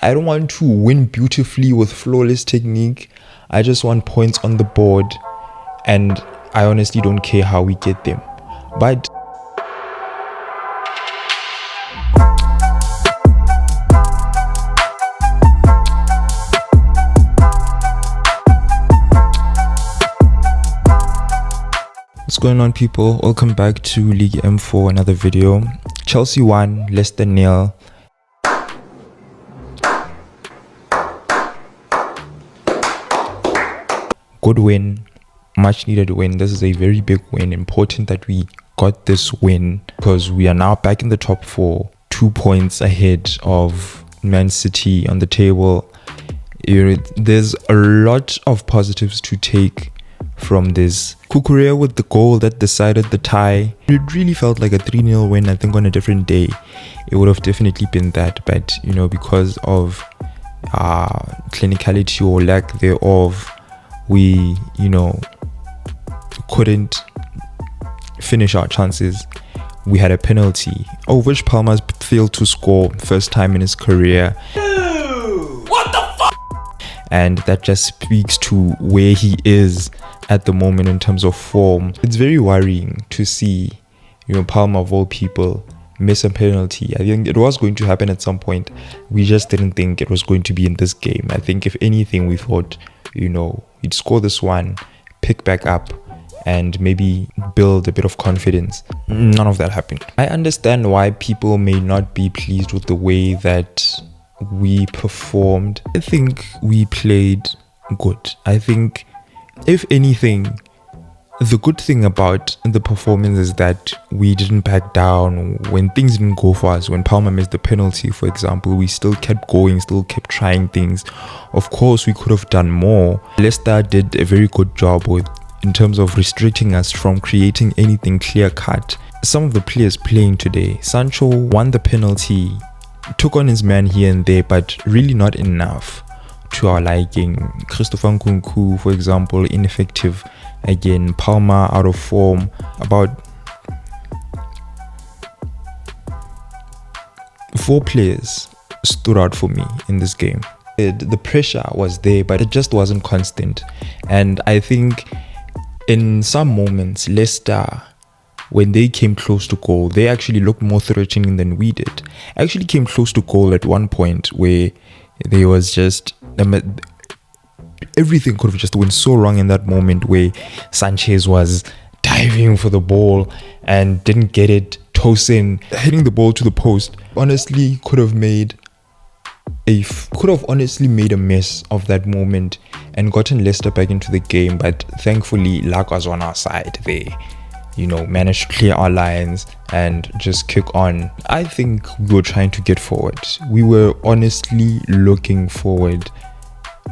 I don't want to win beautifully with flawless technique. I just want points on the board, and I honestly don't care how we get them. But what's going on, people? Welcome back to League M for another video. Chelsea won, Leicester 0. Good win, much needed win. This is a very big win. Important that we got this win because we are now back in the top 4, 2 points ahead of Man City on the table. There's a lot of positives to take from this. Cucurella with the goal that decided the tie. It really felt like a 3-0 win. I think on a different day it would have definitely been that, but because of clinicality or lack thereof, we couldn't finish our chances. We had a penalty, which Palmer's failed to score first time in his career. What the fuck? And that just speaks to where he is at the moment in terms of form. It's very worrying to see Palmer, of all people, miss a penalty. I think it was going to happen at some point. We just didn't think it was going to be in this game. I think if anything, we thought he'd score this one, pick back up, and maybe build a bit of confidence. None of that happened. I understand why people may not be pleased with the way that we performed. I think we played good. I think, if anything, the good thing about the performance is that we didn't back down when things didn't go for us. When Palmer missed the penalty, for example, we still kept going, still kept trying things. Of course, we could have done more. Leicester did a very good job in terms of restricting us from creating anything clear-cut. Some of the players playing today, Sancho won the penalty, took on his man here and there, but really not enough to our liking. Christopher Nkunku, for example, ineffective again. Palmer out of form. About 4 players stood out for me in this game. The pressure was there, but it just wasn't constant. And I think in some moments, Leicester, when they came close to goal, they actually looked more threatening than we did. Actually came close to goal at one point where there was just everything could have just went so wrong in that moment, where Sanchez was diving for the ball and didn't get it. Tosin hitting the ball to the post honestly could have made a mess of that moment and gotten Leicester back into the game. But thankfully, luck was on our side there. Managed to clear our lines and just kick on. I think we were trying to get forward. We were honestly looking forward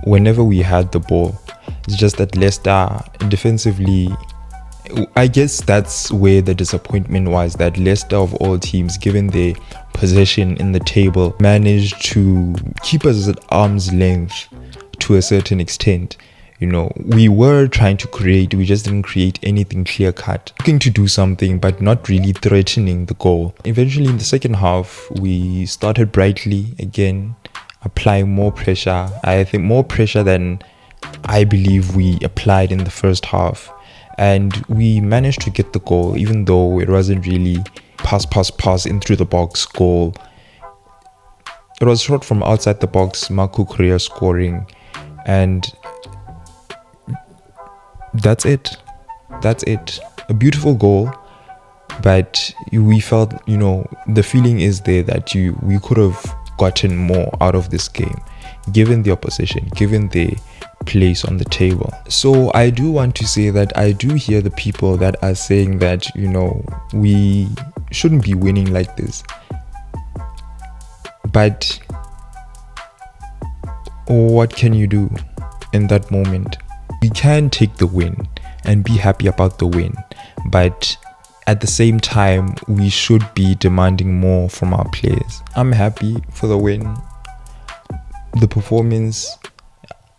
whenever we had the ball. It's just that Leicester defensively, I guess that's where the disappointment was, that Leicester, of all teams, given their position in the table, managed to keep us at arm's length to a certain extent. We were trying to create, we just didn't create anything clear-cut. Looking to do something, but not really threatening the goal. Eventually, in the second half, we started brightly again, applying more pressure. I think more pressure than I believe we applied in the first half. And we managed to get the goal, even though it wasn't really pass in through the box goal. It was shot from outside the box, Cucurella scoring, and that's it. A beautiful goal, but we felt, the feeling is there that we could have gotten more out of this game, given the opposition, given the place on the table. So I do want to say that I do hear the people that are saying that, we shouldn't be winning like this. But what can you do in that moment? We can take the win and be happy about the win, but at the same time, we should be demanding more from our players. I'm happy for the win. The performance,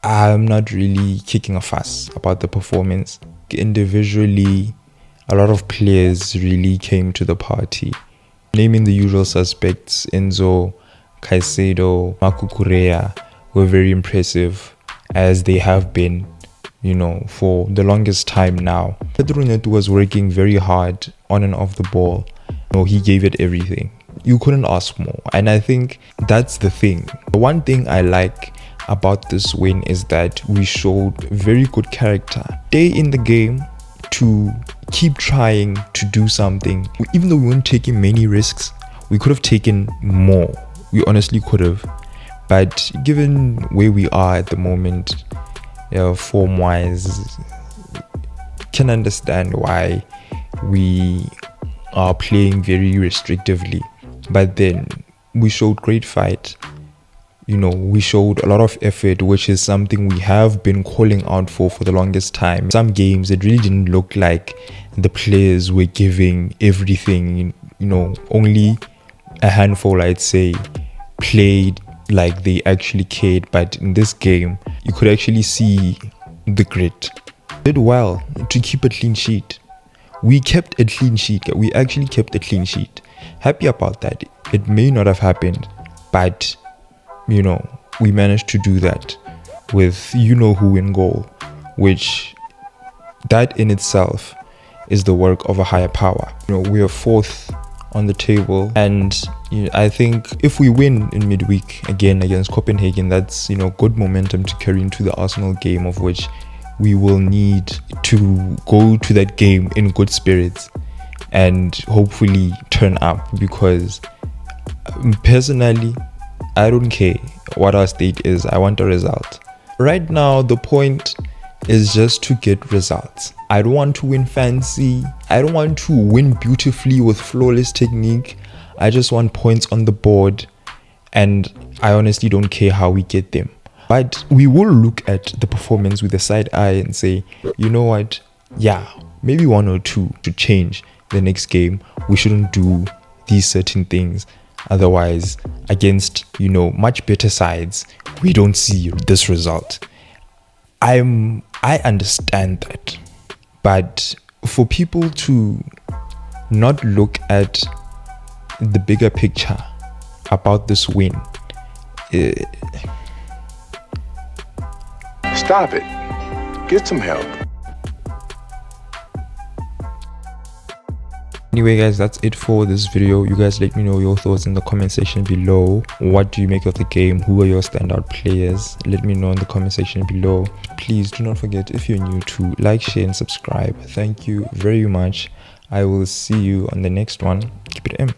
I'm not really kicking a fuss about the performance. Individually, a lot of players really came to the party. Naming the usual suspects: Enzo, Caicedo, Cucurella were very impressive, as they have been, for the longest time now. Pedro Neto was working very hard on and off the ball. He gave it everything. You couldn't ask more. And I think that's the thing. The one thing I like about this win is that we showed very good character. Stay in the game to keep trying to do something. Even though we weren't taking many risks, we could have taken more. We honestly could have. But given where we are at the moment, form-wise, can understand why we are playing very restrictively. But then we showed great fight. We showed a lot of effort, which is something we have been calling out for the longest time. Some games, it really didn't look like the players were giving everything. Only a handful, I'd say, played like they actually cared. But in this game, you could actually see the grit. Did well to keep a clean sheet. We kept a clean sheet. We actually kept a clean sheet. Happy about that. It may not have happened, but we managed to do that with who in goal, which that in itself is the work of a higher power. We are fourth on the table, and I think if we win in midweek again against Copenhagen, that's good momentum to carry into the Arsenal game, of which we will need to go to that game in good spirits and hopefully turn up, because personally, I don't care what our state is. I want a result. Right now, the point is just to get results. I don't want to win fancy. I don't want to win beautifully with flawless technique. I just want points on the board, and I honestly don't care how we get them. But we will look at the performance with a side eye and say, you know what? Yeah, maybe one or two to change the next game. We shouldn't do these certain things. Otherwise, against much better sides, we don't see this result. I understand that, but for people to not look at the bigger picture about this win, stop it. Get some help. Anyway guys, that's it for this video. You guys let me know your thoughts in the comment section below. What do you make of the game? Who are your standout players? Let me know in the comment section below. Please do not forget, if you're new, to like, share and subscribe. Thank you very much. I will see you on the next one. Keep it M.